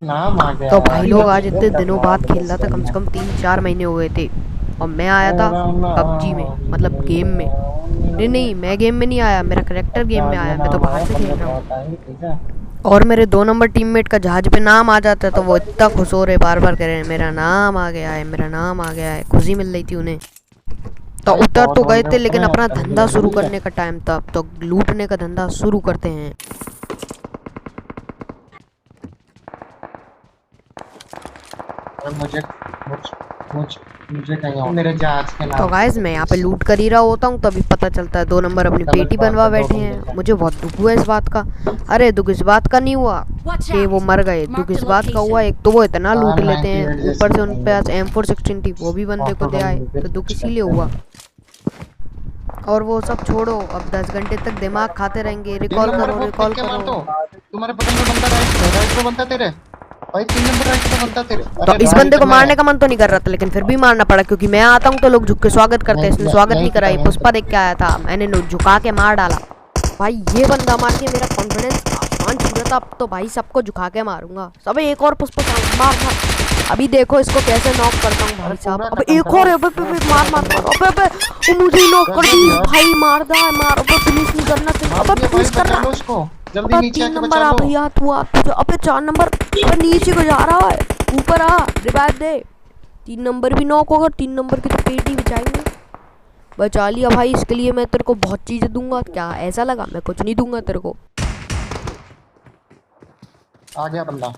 नाम आ गया तो भाई यार, लोग आज ये इतने कर दिनों रहा बाद है खेल रहा था, कम से कम 3-4 महीने हो गए थे। और मैं आया था मेरा पबजी में, नाम मतलब गेम में। नहीं नहीं, मैं गेम में नहीं आया, मेरा करेक्टर गेम में जहाज में आया, मैं तो नाम बाहर आया, से खेल बंदा रहा हूँ। बहुत आई, ठीक है। और मेरे 2 नंबर टीममेट का जहाज पे नाम आ जाता है तो वो इतना खुश हो रहे, बार बार कह रहे हैं मेरा नाम आ गया है, मेरा नाम आ गया है, खुशी मिल रही थी उन्हें। तो भाई उतर बहुत तो गए बंदे थे, उतरे लेकिन हैं, अपना जल्दी धंधा शुरू जल्दी है। करने का टाइम था, अब तो लूटने का धंधा शुरू करते हैं। और मुझ, मुझ, मुझे कहीं और मेरे जहाज के तो नाम से गाइस दो मैं यहाँ पे प्लीज। लूट कर ही रहा होता हूँ, तभी पता चलता है 2 नंबर अपनी गलत पेटी बात बनवा है, दो बैठे बंदे हैं। क्या। मुझे बहुत दुख हुआ इस बात का। अरे दुख इस बात का नहीं हुआ कि वो मर गए, दुख इस बात का हुआ एक तो वो इतना लूट लेते हैं, 98 ऊपर जैसी से उन गन पे मिल आज गई। M416 थी, वो भी बंदे को ऑटो दे गन आए, मिल गई तो तो दुख अच्छी इसीलिए लगती हुआ। है। और वो सब छोड़ो, अब 10 घंटे तक दिमाग खाते रहेंगे, 3 नंबर को रिकॉल फेंक के मार करो। दो। तुम्हारे बगल में बंदा राइट में बंदा तेरे। भाई 3 नंबर राइट में बंदा तेरे, तो अरे इस बंदे राइट को में। मारने का मन तो नहीं कर रहा था, लेकिन फिर भी मारना पड़ा, क्योंकि मैं आता हूँ तो लोग झुक के स्वागत करते हैं, इसने स्वागत यहीं नहीं पे करा, था, ये यहीं पे पुष्पा था। देख के आया था, मैंने झुका के मार डाला। भाई ये बंदा मार के मेरा कॉन्फिडेंस आसमान छू रहा था, अब तो भाई सबको झुका के मारूंगा। सब एक और पुष्पा मार मार। अभी देखो इसको कैसे नॉक करता हूँ अरे भाई साहब, पूरा अब खत्म एक करो, और है, अबे अबे वो अबे, पूरा मार मार खत्म मार, करो। अबे अबे वो मुझे ही नॉक कर गजब दी यार। भाई, मार दा मार, अबे फिनिश नहीं करना चाहिए, मार अबे दिया भाई, फिनिश कर बचा रहा। लो उसको। जल्दी अबे नीचे तीन आके नंबर बचा आ लो। भैया, तू आ तुझे, अबे 4 नंबर, अबे नीचे को जा रहा है, ऊपर आ, रिवाइव दे। 3 नंबर भी नॉक होगा, 3 नंबर की तो पेटी बचाएंगे। बचा लिया भाई, इसके लिए मैं तेरे को बहुत चीजें दूंगा, क्या ऐसा लगा मैं कुछ नहीं दूंगा तेरे को। आ गया बंदा।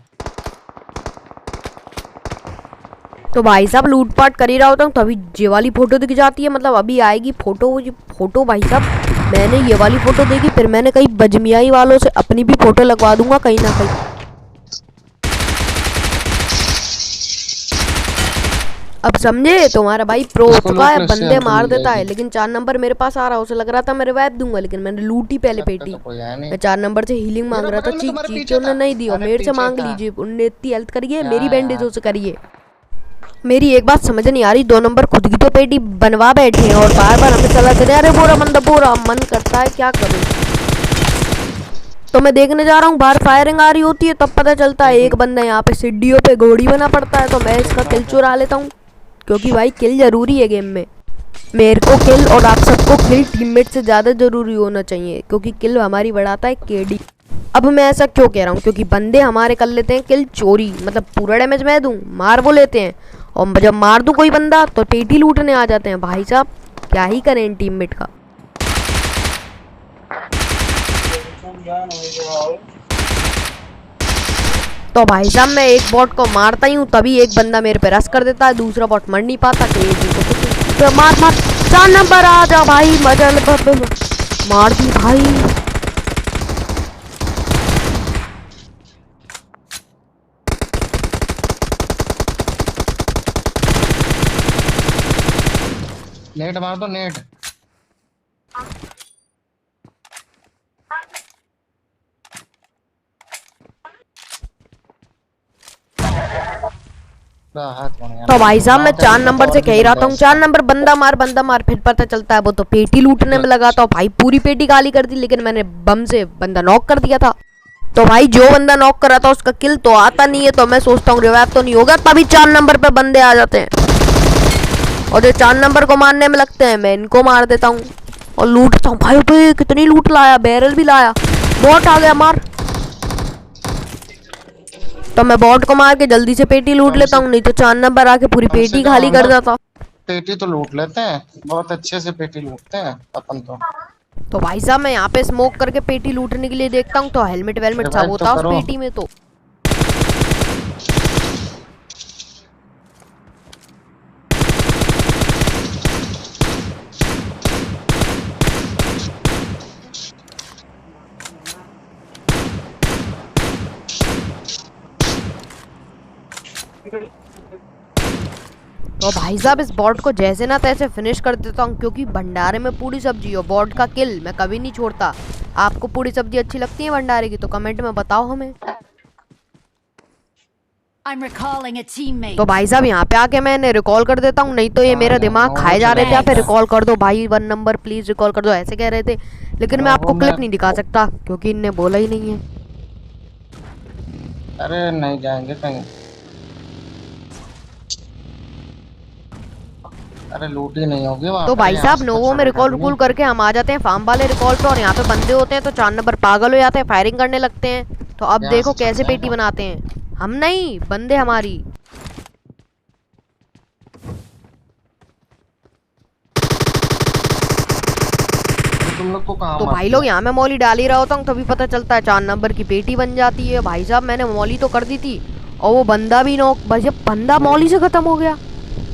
तो भाई साहब लूटपाट कर ही रहा होता हूँ, तभी ये वाली फोटो दिख जाती है, मतलब अभी आएगी फोटो, ये फोटो भाई साहब मैंने ये वाली फोटो देखी, फिर मैंने कहीं बजमियाई वालों से अपनी भी फोटो लगवा दूंगा कहीं ना कहीं। अब समझे, तुम्हारा भाई प्रो हो इसको चुका लूट है, लो, इससे बंदे हमको मार मिल देता है, जाएगी। लेकिन 4 नंबर मेरे पास आ रहा, उसे लग रहा था मैं रिवाइव दूंगा, लेकिन मैंने लूटी पहले लगता पेटी। तो कोई है नहीं। मैं 4 नंबर से हीलिंग ये मांग रहा रहा था, बगल में, चीख तुम्हारे चीख के पीछे था। उन्होंने नहीं दी, और अरे मेरे से पीछे मांग था। लीजिए, उनने इतनी हेल्प करी है, क्या मेरी यार। बैंडेजों से करिए। मेरी एक बात समझ नहीं आ रही, 2 नंबर खुद की तो पेटी बनवा बैठे हैं और बार बार हमें सलाह दे रहे हैं, अरे बोरा बंदा बोरा, मन करता है क्या करूं। तो मैं देखने जा रहा हूँ, बाहर फायरिंग आ रही होती है, तब पता चलता है एक एक बंदा यहाँ पे सीढ़ियों पे घोड़ी बना पड़ता है, तो मैं इसका देखना किल होगा। चुरा लेता हूँ, क्योंकि भाई किल जरूरी है गेम में। मेरे को किल और आप सबको किल टीममेट से ज़्यादा ज़रूरी होना चाहिए, क्योंकि किल हमारी बढ़ाता है केडी। अब मैं ऐसा क्यों कह रहा हूँ, क्योंकि बंदे हमारे कर लेते हैं किल चोरी, मतलब पूरा डैमेज मैं दूँ, मार वो लेते हैं, और जब मार दूँ कोई बंदा तो पेटी लूटने आ जाते हैं। भाई साहब क्या ही करें इन टीममेट का। तो भाई साहब मैं एक बॉट को मारता ही हूँ, तभी एक बंदा मेरे पे रश कर देता है, दूसरा बॉट मर नहीं पाता, तो मार मार। 4 नंबर आ जा भाई, मजा मार दी भाई। नेट मार दो, नेट। हाथ कौन यार, तो भाई साहब मैं रात है, 4 नंबर और से भी कह ही रहा बंदा है हूँ, चार इसमें। नंबर बंदा मार, फिर पता चलता है वो तो पेटी लूटने में लगा था, भाई पूरी पेटी खाली कर दी, लेकिन मैंने बम से बंदा नॉक कर दिया था। तो भाई जो बंदा नॉक कर रहा था उसका किल तो आता नहीं है, तो मैं सोचता हूँ रिवाइव तो नहीं होगा, तभी 4 नंबर पे बंदे आ जाते हैं, और जो 4 नंबर को मारने में लगते हैं मैं इनको मार देता हूँ और लूटता हूँ। भाई भाई कितनी लूट लाया, बैरल भी लाया, बॉट आ गया मार। तो मैं बॉट को मार के जल्दी से पेटी लूट कम लेता से हूँ, नहीं तो 4 नंबर आके पूरी कम से पेटी कम खाली हम कर लोग देता। पेटी तो लूट लेते हैं, बहुत अच्छे से पेटी लूटते हैं अपन तो। तो भाई साहब मैं यहाँ पे स्मोक करके पेटी लूटने के लिए देखता हूँ, तो हेलमेट वेलमेट सब रिवाइव तो होता उस करो। पेटी में। तो भाई साहब इस बॉट को जैसे ना तैसे फिनिश कर देता हूँ, क्योंकि भंडारे में पूरी सब्जी हो, बॉट का किल मैं कभी नहीं छोड़ता। आपको पूरी सब्जी अच्छी लगती है भंडारे की, तो कमेंट में बताओ हमें। I'm recalling a teammate. तो भाई साहब यहाँ पे आके मैंने रिकॉल कर देता हूँ, नहीं तो ये हाँ मेरा यार, दिमाग नोरो खाए जा रहे चला थे, यहाँ पे जाता है। रिकॉल कर दो भाई, 1 नंबर प्लीज रिकॉल कर दो, ऐसे कह रहे थे, लेकिन मैं नोरो आपको में क्लिप नहीं दिखा सकता क्योंकि इनने बोला ही नहीं है। अरे नहीं जाएंगे कहीं। अरे लूट ही नहीं होगी वहाँ तो पे, भाई यहाँ साहब से तो नोवो में चलेगा रिकॉल भी रिकॉल नहीं। करके हम आ जाते हैं फार्म वाले रिकॉल पे, और यहाँ पे बंदे होते हैं तो 4 नंबर पागल हो जाते हैं, फायरिंग करने लगते हैं। तो अब यहाँ देखो से चल कैसे पेटी जाएगा। बनाते हैं। हम नहीं, बंदे हमारी। अरे तुम लोग को कहाँ तो मार भाई दिया? लोग यहाँ मैं मौली डाल ही रहा होता हूँ, तभी पता चलता है 4 नंबर की पेटी बन जाती है। भाई साहब मैंने मौली तो कर दी थी, और वो बंदा भी नॉक, बस ये बंदा मौली से खत्म हो गया।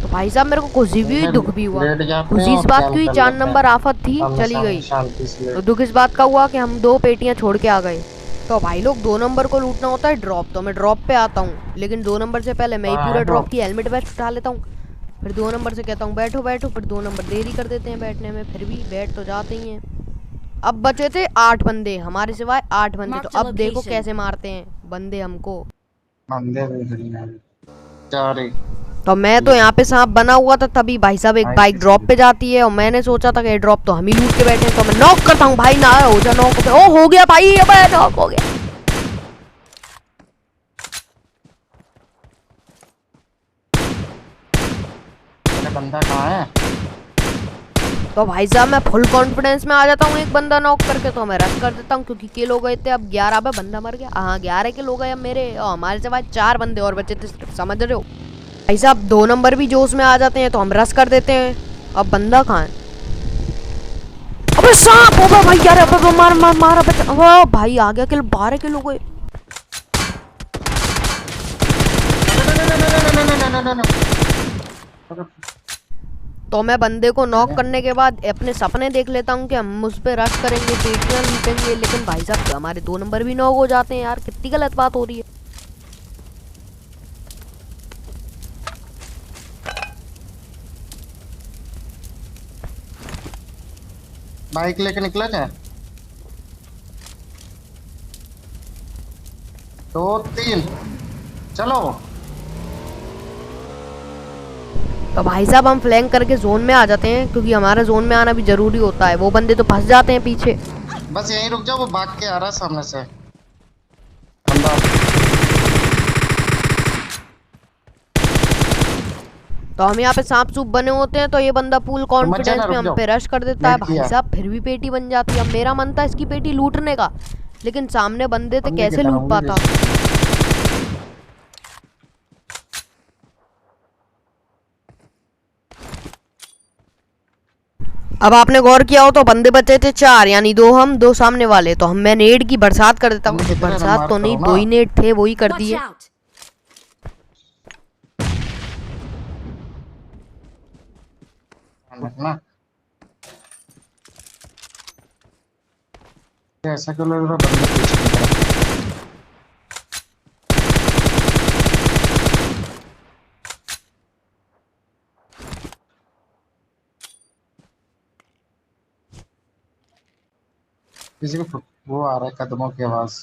तो भाई साहब मेरे को खुशी भी हुई, दुख भी हुआ। लेट जाते हैं खुशी इस और बात क्या की हुई, कर 4 लेते हैं। नंबर आफत थी, सामने चली सामने गई। शांति से और लेट। दुख इस बात का हुआ कि हम 2 पेटियां छोड़ के आ गए। तो भाई लोग 2 नंबर को लूटना होता है ड्रॉप, तो मैं ड्रॉप पे आता हूँ, लेकिन 2 नंबर से पहले मैं ही हाँ, पूरा है ड्रॉप drop। की हेलमेट वेस्ट उठा लेता हूँ। फिर 2 नंबर से कहता हूँ बैठो बैठो, फिर 2 नंबर देरी कर देते हैं बैठने में, फिर भी बैठ तो जाते ही हैं। अब बचे थे 8 बंदे, हमारे सिवाय 8 बंदे। Mark तो the अब देखो location। कैसे मारते हैं बंदे हमको। बंदे भी इधर ही हैं। जा रही। तो मैं तो यहाँ पे सांप बना हुआ था, तभी भाई साहब एक भाई बाइक किसी ड्रॉप भी- पे जाती है, और मैंने सोचा था कि ड्रॉप तो हम ही लूट के बैठे हैं। तो मैं नॉक करता हूँ भाई, ना हो जा नॉक। ओ हो गया भाई, अब नॉक हो गया। अरे बंदा कहाँ है? तो भाई साहब मैं फुल कॉन्फिडेंस में आ जाता हूँ एक बंदा नॉक करके, तो मैं रश कर देता हूँ, क्योंकि किल हो गए थे अब 11 पे, बंदा मर गया। हाँ 11 किल हो गए अब मेरे, और हमारे सिवाय 4 बंदे और बचे थे सिर्फ, समझ रहे हो। भाई साहब 2 नंबर भी जोश में आ जाते हैं, तो हम रश कर देते हैं। अब बंदा कहाँ है? अबे सांप हो गया भाई यार, अबे मार मार मार, अबे भाई आ गया किल, 12 किल हो गए। तो मैं बंदे को नॉक करने के बाद अपने सपने देख लेता हूँ कि हम उस पे रश करेंगे, पेटियां लूटेंगे, लेकिन भाई साहब हमारे 2 नंबर भी नॉक हो जाते हैं यार, कितनी गलत बात हो रही है। बाइक लेके निकला क्या? 2 3 चलो। तो भाई साहब हम फ्लैंक करके जोन में आ जाते हैं, क्योंकि हमारा जोन में आना भी जरूरी होता है, वो बंदे तो फंस जाते हैं पीछे। बस यहीं रुक जाओ, वो भाग के आ रहा है सामने से बंदा। तो हम यहाँ पे सांप सूप बने होते हैं, तो ये बंदा फुल कॉन्फिडेंस में रुक हम जाओ। पे रश कर देता है। लेट भाई किया। साहब फिर भी पेटी बन जाती है। अब मेरा मन था इसकी पेटी लूटने का, लेकिन सामने बंदे थे, बंदे कैसे किधर लूट होंगे पाता। जैसे? अब आपने गौर किया हो तो बंदे बचे थे 4, यानी 2 हम 2 सामने वाले। तो हम मैं नेट की बरसात कर देता हूँ, बंदे किधर है? बरसात तो मार नहीं, करो ना। 2 ही नेट थे, वही कर Watch दिए। out! ना ऐसा क्यों लग रहा है? बंदे पीछे की तरफ। किसी को वो आ रहा है, कदमों की आवाज।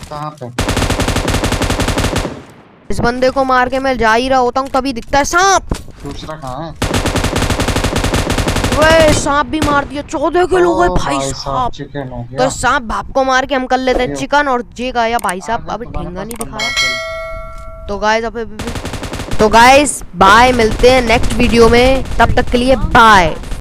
कहाँ पे? इस बंदे को मार के मैं जा ही रहा होता हूँ, तभी दिखता है सांप। दूसरा कहाँ है? वे सांप भी मार दिया, 14 किलो गए ओ भाई भाई साहब। चिकन हो गया। तो सांप भाप को मार के हम कर लेते हैं चिकन, और जे गाया भाई साहब, आगे अभी तुम्हारे ठेंगा पास नहीं 15 दिखाया। किल। तो गाइस बाय, मिलते हैं नेक्स्ट वीडियो में, तब तक के लिए बाय।